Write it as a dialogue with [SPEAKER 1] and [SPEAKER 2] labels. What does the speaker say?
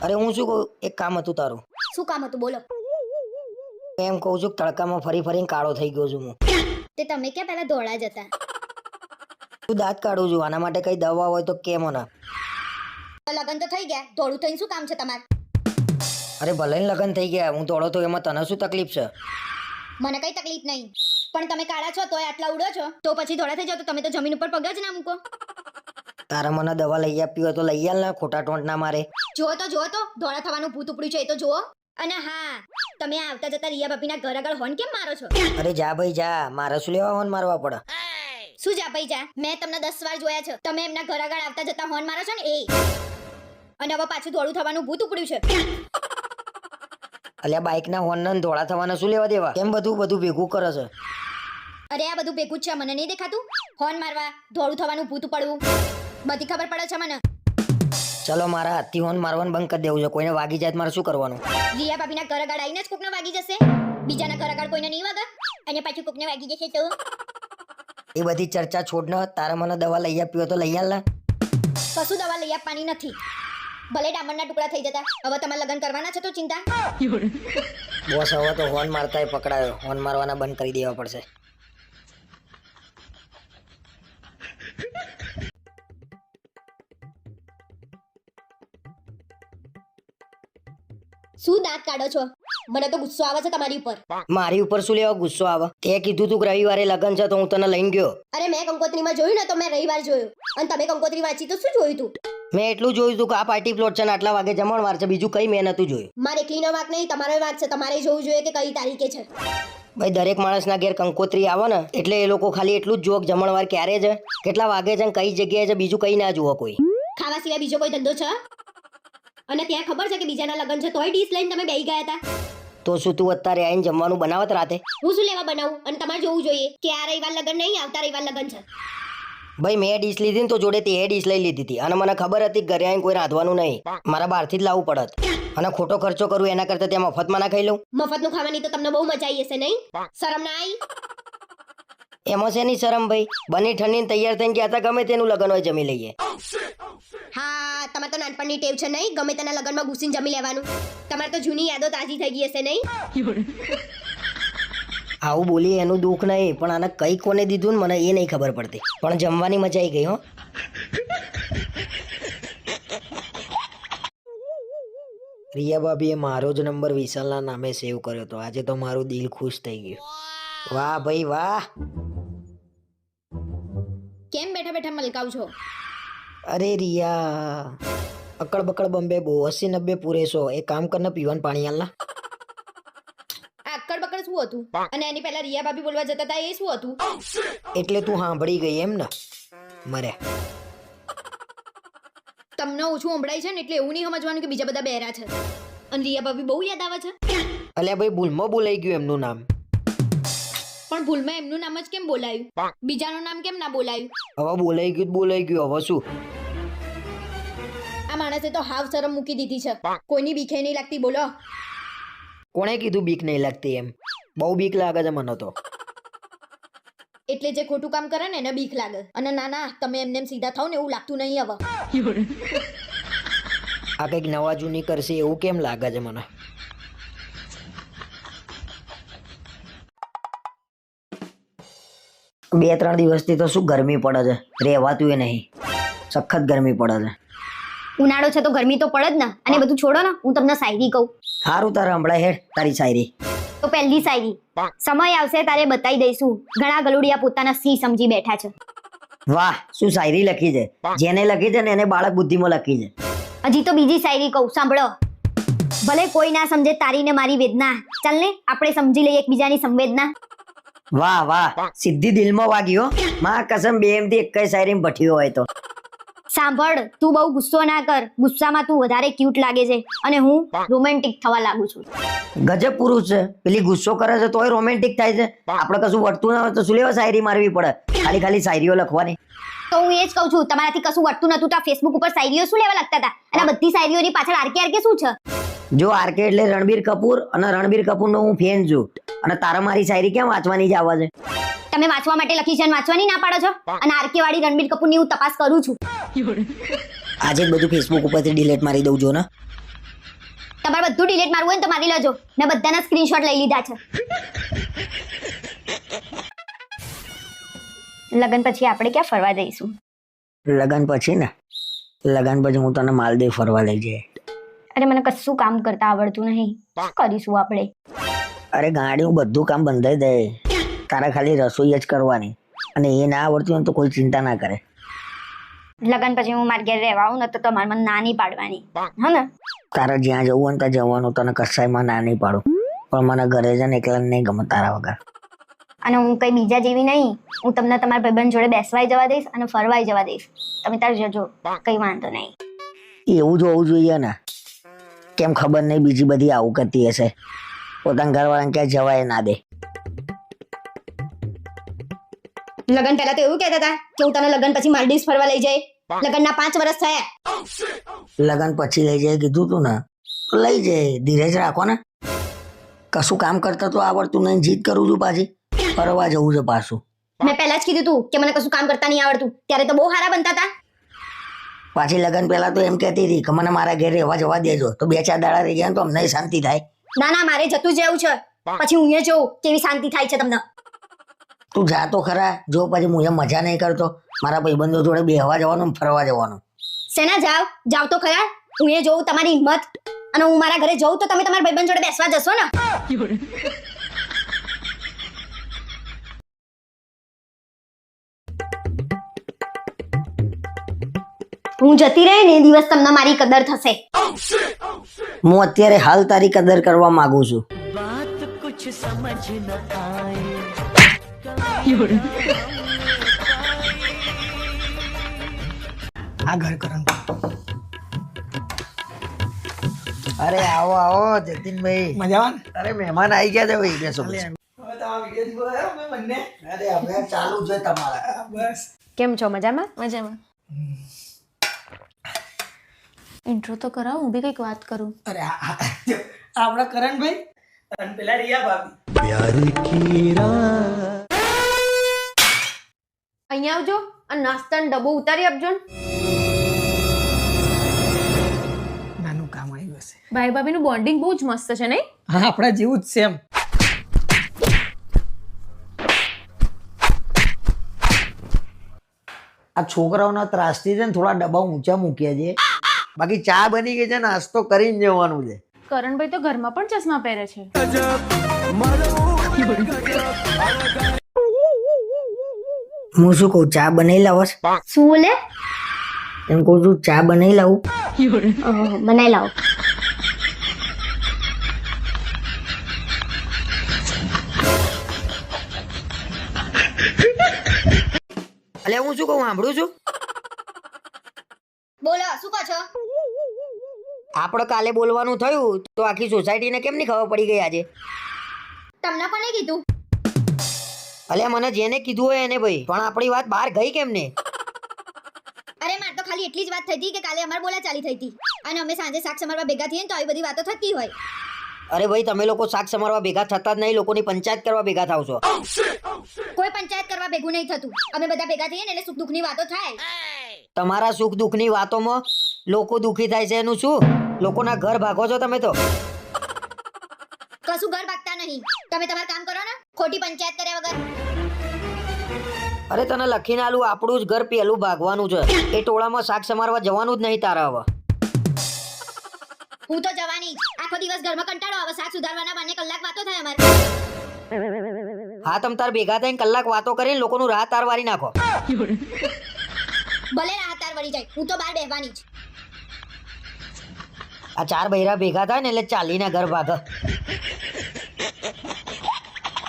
[SPEAKER 1] અરે હું શું કહું, એક કામ હતું તારું.
[SPEAKER 2] શું કામ હતું બોલો.
[SPEAKER 1] એમ કહું છું કે તડકામાં ફરી ફરીને કાળો થઈ ગયો છું હું.
[SPEAKER 2] તે તમે ક્યાં પહેલા ધોળા જ હતા.
[SPEAKER 1] તું દાંત કાઢું છું, આના માટે કઈ દવા હોય તો કે મને.
[SPEAKER 2] લગન તો થઈ ગયા, ધોળું થઈને શું કામ છે તમારે?
[SPEAKER 1] અરે ભલે ને લગ્ન થઈ ગયા, હું ધોળો તો એમાં તને શું તકલીફ છે?
[SPEAKER 2] મને કઈ તકલીફ નહીં, પણ તમે કાળા છો તોય આટલા ઉડો છો, તો પછી ધોળા થઈ જાવ તો તમે તો જમીન ઉપર પગ જ ના મૂકો.
[SPEAKER 1] તારા મને દવા લઈ આપી હોય તો લઈ આલ ને, ખોટા ટોંટ ના મારે.
[SPEAKER 2] જુઓ તો ધોળા થવાનું ભૂત ઉપડ્યું છે એ તો જુઓ. અને હા, તમે આવતા જતા રિયા ભાભીના ઘર આગળ હોર્ન કેમ મારો છો?
[SPEAKER 1] અરે જા ભાઈ જા, મારે શું લેવા હોન મારવા પડે?
[SPEAKER 2] શું જા ભાઈ જા? મેં તમને 10 વાર જોયા છે, તમે એમના ઘર આગળ આવતા જતા હોર્ન મારો છો ને એ. અને હવે પાછું ધોળું થવાનું ભૂત ઉપડ્યું છે.
[SPEAKER 1] અલ્યા બાઈક ના હોર્ન ને ધોળા થવાના શું લેવા દેવા? કેમ બધું ભેગું કરે છે?
[SPEAKER 2] અરે આ બધું ભેગું જ છે, મને નહીં દેખાતું? હોર્ન મારવા, ધોળું થવાનું ભૂત પડવું, બધી ખબર પડે છે મને.
[SPEAKER 1] ચલો મારા હાથથી હોર્ન મારવાનું બંધ કરી દેવું છે, કોઈને વાગી જાય તો મારે શું કરવાનું?
[SPEAKER 2] રિયા ભાભીના ઘર આગળ આવીને જ કોકને વાગી જશે, બીજાના ઘર આગળ કોઈને નહીં વાગે, અને પાછું કોકને વાગી જશે તો?
[SPEAKER 1] એ બધી ચર્ચા છોડ ને, તારે મને દવા લઈ આપી હોય તો લઈ આલ ને.
[SPEAKER 2] કશું દવા લઈ આપવાની નથી, ભલે ડામરના ટુકડા થઈ જતા. હવે તમારે લગ્ન કરવાના છે તો ચિંતા.
[SPEAKER 1] બોસ હવે તો હોર્ન મારતા પકડાયો, હોર્ન મારવાના બંધ કરી દેવા પડશે.
[SPEAKER 2] શું દાંત કાઢો છો? મને તો ગુસ્સો આવે છે તમારી ઉપર.
[SPEAKER 1] મારી ઉપર શું લેવા ગુસ્સો આવે? તે કીધું તું કે રવિવારે લગન છે તો હું તને લઈને ગયો.
[SPEAKER 2] અરે મેં કંકોત્રીમાં જોયું ને તો મેં રવિવાર જોયું, અને તમે કંકોત્રી વાંચી તો શું જોયું તું?
[SPEAKER 1] મેં એટલું જોયું તું કે આ પાર્ટી પ્લોટ છે ને આટલા વાગે જમણવાર છે, બીજું કઈ મેં નતું જોયું.
[SPEAKER 2] મારે એકલીનો વાંક નહીં, તમારો વાંક છે. તમારે જોવું જોઈએ કે કઈ તારીખે છે.
[SPEAKER 1] ભાઈ દરેક માણસના ઘેર કંકોત્રી આવે ને, એટલે એ લોકો ખાલી એટલું જ જોવે કે જમણવાર ક્યારે છે, કેટલા વાગે છે, કઈ જગ્યાએ છે, બીજું કઈ ના જુઓ કોઈ.
[SPEAKER 2] ખાવા સિવાય બીજો કોઈ ધંધો છે? અને ત્યાં ખબર છે કે બીજાના લગ્ન છે તોય ડીશ લઈને તમે બેહી ગયા હતા.
[SPEAKER 1] તો શું તું અત્યારે આવીને જમવાનું બનાવત રાતે?
[SPEAKER 2] હું શું લેવા બનાવું? અને તમારે જોવું જોઈએ કે આ રવિવાર લગ્ન નહીં, આવતા રવિવાર લગ્ન છે.
[SPEAKER 1] ભાઈ મેં ડીશ લીધી ને તો જોડે તે ડીશ લઈ લીધી હતી, અને મને ખબર હતી કે ઘરે આવીને કોઈ રાંધવાનું નહીં, મારા બહારથી જ લાવવું પડત, અને ખોટો ખર્ચો કરું એના કરતા ત્યાં મફતમાં ના ખાઈ લઉં.
[SPEAKER 2] મફતનું ખાવાની તો તમને બહુ મજા આવી હશે નહીં? શરમ ના આવી?
[SPEAKER 1] એમાં શેની શરમ ભાઈ? બની ઠંડીને તૈયાર થઈને ગયા હતા, ગમે તેનું લગ્ન હોય જમી લઈએ.
[SPEAKER 2] હા, તમારે તો નાનપણની ટેવ છે નહીં, ગમે તેના લગ્નમાં ઘૂસીને જમી લેવાનું. તમારે તો જૂની યાદો તાજી થઈ ગઈ હશે નહીં?
[SPEAKER 1] આવું બોલી એનું દુઃખ નહીં, પણ આને કઈ કોને દીધું ને મને એ નહીં ખબર પડતી, પણ જમવાની મજા આવી ગઈ હો. રિયા ભાભીએ મારો જ નંબર વિશાલના નામે સેવ કર્યો હતો, આજે તો મારું દિલ ખુશ થઈ ગયું. વાહ ભાઈ વાહ.
[SPEAKER 2] કેમ બેઠા બેઠા મલકાવ છો?
[SPEAKER 1] અરે રિયા, અકડ બકડ બંબે બહુ 80-90 પૂરે 100. એક કામ કરને પીવાનું પાણી આલના.
[SPEAKER 2] આકડ બકડ શું હતું? અને એની પહેલા રિયા ભાભી બોલવા જતા હતા એ શું હતું?
[SPEAKER 1] એટલે તું સાંભળી ગઈ એમ ને? મર્યા.
[SPEAKER 2] તમને ઓછું સંભળાય છે ને એટલે એવું નહીં સમજવાનું કે બીજા બધા બહેરા છે. અને રિયા ભાભી બહુ યાદ આવે છે.
[SPEAKER 1] અલ્યા ભાઈ ભૂલમાં બોલાઈ ગયું એમનું નામ.
[SPEAKER 2] પણ ભૂલમાં એમનું નામ જ કેમ બોલાયું? બીજાનું નામ કેમ ના બોલાયું?
[SPEAKER 1] હવે બોલાઈ ગયું, હવે શું?
[SPEAKER 2] આ માણસે તો હાવ શરમ મૂકી દીધી છે, કોઈની બીકે નહીં લાગતી. બોલો,
[SPEAKER 1] કોણે કીધું બીક નહીં લાગતી? એમ બહુ બીક લાગે છે મને તો.
[SPEAKER 2] એટલે જે ખોટું કામ કરે ને એને બીક લાગે. અને ના ના, તમે એમને સીધા થાવ ને એવું લાગતું નહીં હવે.
[SPEAKER 1] આ કંઈક નવા જૂની કરશે એવું કેમ લાગે છે મને? બે 3 દિવસથી તો શું ગરમી પડે છે, રહેવાતું એ નહીં, સખત ગરમી પડે છે.
[SPEAKER 2] ઉનાળો છે તો ગરમી તો પડે જ ને. અને બધું છોડો ને, હું તમને શાયરી કહું.
[SPEAKER 1] સારું, તારે હમણાં હેડ તારી શાયરી.
[SPEAKER 2] તો પહેલી શાયરી. સમય આવશે તારે બતાવી દઈશું, ઘણા ગલુડિયા પોતાના સિંહ સમજી બેઠા છે.
[SPEAKER 1] વાહ, શું શાયરી લખી છે! જેને લખી છે ને એને બાળક બુદ્ધિમાં લખી છે.
[SPEAKER 2] હજી તો બીજી શાયરી કહું, સાંભળો. ભલે કોઈ ના સમજે તારી ને મારી વેદના, ચાલ ને આપણે સમજી લઈએ એકબીજાની સંવેદના.
[SPEAKER 1] વાહ વાહ, સીધી દિલમાં વાગી હો. માં કસમ બે એમથી એક કઈ શાયરી ભઠ્યો હોય તો.
[SPEAKER 2] સાંભળ, તું બહુ ગુસ્સો ના કર, ગુસ્સામાં તું વધારે ક્યુટ લાગે છે અને હું રોમેન્ટિક થવા લાગુ છું.
[SPEAKER 1] ગજબ પુરુષ છે, પેલી ગુસ્સો કરે છે તોય રોમેન્ટિક થાય છે. આપણે કશું વળતું ના હોય તો શું લેવા શાયરી મારવી પડે, ખાલી શાયરીઓ લખવાની.
[SPEAKER 2] તો હું એ જ કહું છું, તમારાથી કશું વળતું નતું તો ફેસબુક ઉપર શાયરીઓ શું લેવા લખતા હતા? અને બધી શાયરીઓની પાછળ આરકે શું છે?
[SPEAKER 1] જો આરકે એટલે રણબીર કપૂર, અને રણબીર કપૂરનો હું ફેન છું, અને તારા મારી શાયરી ક્યાં વાંચવાની જ આવે છે?
[SPEAKER 2] તમે વાંચવા માટે લખી છે અને વાંચવાની ના પાડો છો. અને આરકે વાળી રણબીર કપૂરની હું તપાસ કરું છું.
[SPEAKER 1] આજે જ બધું ફેસબુક ઉપરથી ડિલીટ મારી દઉં છો ને.
[SPEAKER 2] તમારે બધું ડિલીટ મારવું હોય ને તો મારી લેજો. મેં બધાના સ્ક્રીનશોટ લઈ લીધા છે. લગન પછી આપણે ક્યાં ફરવા જઈશું?
[SPEAKER 1] લગન પછી ને લગન પછી હું તને માલદીવ ફરવા લઈ જઈએ.
[SPEAKER 2] અરે મને કશું કામ કરતા આવડતું નહીં. શું કરીશું આપણે?
[SPEAKER 1] અરે ગાડીનું બધું કામ બંધાઈ દે, તારે ખાલી રસોઈ જ કરવાની, અને એ ના આવડતું હોય તો કોઈ ચિંતા ના કરે.
[SPEAKER 2] લગન પછી હું મારા ઘેર રહેવા આવું ને તો તમારે મને ના નહીં પાડવાની, હા ને?
[SPEAKER 1] તારે જ્યાં જવું હોય ને ત્યાં જવાનું, તને કશાયમાં ના નહીં પાડું, પણ મને ઘરે જ ને એકલા નહીં ગમે તારા વગર.
[SPEAKER 2] અને હું કઈ બીજા જેવી નહીં. હું તમને તમારા ભાઈબંધ જોડે બેસવાય જવા દઈશ અને ફરવાય જવા દઈશ. તમે તાર જજો, કઈ વાંધો નહીં.
[SPEAKER 1] એવું જ હોવું જોઈએ ને. કેમ ખબર નહીં બીજી બધી આવું કરતી હશે, પોતાના ઘરવાળાને ક્યાં જવાય ના દે.
[SPEAKER 2] લગન પહેલા તો એવું કહેતા હતા કે હું તને લગન પછી માલદીવ્સ ફરવા લઈ જાય. લગનના 5 વર્ષ થયા.
[SPEAKER 1] લગન પછી લઈ જાય કીધું તું ને, તો લઈ જાય. ધીરજ રાખો ને. કશું કામ કરતા તો આવડતું નહીં, જીદ કરું છું પાછી. ફરવા જવું છે પાછું.
[SPEAKER 2] મેં પહેલા જ કીધું તું કે મને કશું કામ કરતા નહીં આવડતું, ત્યારે તો બહુ સારા બનતા હતા.
[SPEAKER 1] પાછી લગન પહેલા તો એમ કહેતી હતી કે મને મારા ઘરે રહેવા જવા દેજો, તો 2-4 દાડા રહી ગયા તો અમને શાંતિ થાય.
[SPEAKER 2] ના ના, મારે જતું જ રહેવું છે. પછી હું એ જોઉં કેવી શાંતિ થાય છે તમને.
[SPEAKER 1] તું જા તો ખરા. જો પછી હું મજા નહીં કરતો, મારા ભાઈબંધો જોડે બેહવા જવાનું, ફરવા જવાનું.
[SPEAKER 2] સેના જાવ તો ખરા. હું એ જોઉં તમારી હિંમત. અને હું મારા ઘરે જઉં તો તમે તમારા ભાઈબંધ જોડે બેસવા જશો ને? હું જતી રહે ને એ દિવસ તમને મારી કદર થશે.
[SPEAKER 1] હું અત્યારે હાલ તારી કદર કરવા માંગુ છું. આ ઘર કરણ. અરે આવો આવો જતીનભાઈ. મજામાં? અરે મહેમાન આવી ગયા છે ભાઈ, બેસો બેસો. અરે હવે ચાલુ છે તમારા. બસ.
[SPEAKER 3] કેમ છો? મજામાં? મજામાં. ઇન્ટ્રો તો કરાવો, હું બી કંઈક વાત કરું.
[SPEAKER 4] અરે આપણા કરણભાઈ અને પેલા રિયા ભાભી.
[SPEAKER 3] અહીંયા આવજો અને નાસ્તાનો ડબ્બો ઉતારી આપજો ને.
[SPEAKER 4] નાનું કામ આવ્યું હશે.
[SPEAKER 3] ભાઈ ભાભીનું બોન્ડિંગ બહુ જ મસ્ત છે નહીં?
[SPEAKER 4] હા, આપણા જેવું જ સેમ.
[SPEAKER 1] આ છોકરાઓના ત્રાસથી છે ને થોડા ડબ્બા ઊંચા મૂક્યા છે. બાકી ચા બની ગઈ છે, નાસ્તો કરીને જવાનું છે.
[SPEAKER 3] કરણભાઈ તો ઘરમાં પણ ચશ્મા પહેરે છે.
[SPEAKER 1] હું શું કહું, ચા બનાવી લાવસ?
[SPEAKER 2] શું બોલે?
[SPEAKER 1] એમ કહું છું ચા બનાવી લાવું.
[SPEAKER 2] બનાવી લાવો.
[SPEAKER 1] અલે હું શું કહું, સાંભળું છું.
[SPEAKER 2] બોલો, શું કહો છો?
[SPEAKER 1] આપણે કાલે બોલવાનું થયું તો આખી સોસાયટીને કેમ નહીં ખબર પડી ગઈ આજે?
[SPEAKER 2] તમને કોને કીધું?
[SPEAKER 1] અલે મને જેને કીધું હોય એને ભાઈ, પણ આપણી વાત બહાર ગઈ કેમ ને?
[SPEAKER 2] અરે માર તો ખાલી એટલી જ વાત થઈ હતી કે કાલે અમાર બોલાચાલી થઈ હતી અને અમે સાંજે શાક સમારવા ભેગા થઈએ ને તો આવી બધી વાતો થતી હોય.
[SPEAKER 1] અરે ભાઈ તમે લોકો શાક સમારવા ભેગા થતા જ નહીં, લોકોની પંચાયત કરવા ભેગા થાવ છો.
[SPEAKER 2] કોઈ પંચાયત કરવા ભેગું નહીં થતું. અમે બધા ભેગા થઈએ ને એટલે સુખ દુઃખની વાતો થાય.
[SPEAKER 1] તમારા સુખ દુઃખની વાતોમાં લોકો દુઃખી થાય છે એનું શું? લોકોના ઘર ભાગો છો તમે તો.
[SPEAKER 2] કશું ઘર ભાગતા નહીં. તમે તમારું કામ કરો ને, ખોટી પંચાયત કર્યા વગર.
[SPEAKER 1] અરે તને લખીને આલું, આપણું જ ઘર પેલું ભાગવાનું છે. એ ટોળામાં શાક સમારવા જવાનું જ નહીં તારા હવે.
[SPEAKER 2] હું તો જવાની જ. આખો દિવસ ઘરમાં કંટાળો આવે, શાક સુધારવાના બાને કલાક વાતો થાય અમારે.
[SPEAKER 1] હા તમ તાર ભેગા થઈને કલાક વાતો કરીને લોકોનું રાહ તાર વારી નાખો.
[SPEAKER 2] ભલે રાહ તાર વળી જાય, હું તો બહાર બેહવાની જ.
[SPEAKER 1] આ 4 બૈરા ભેગા થાય ને એટલે ચાલીને ઘર ભાગે.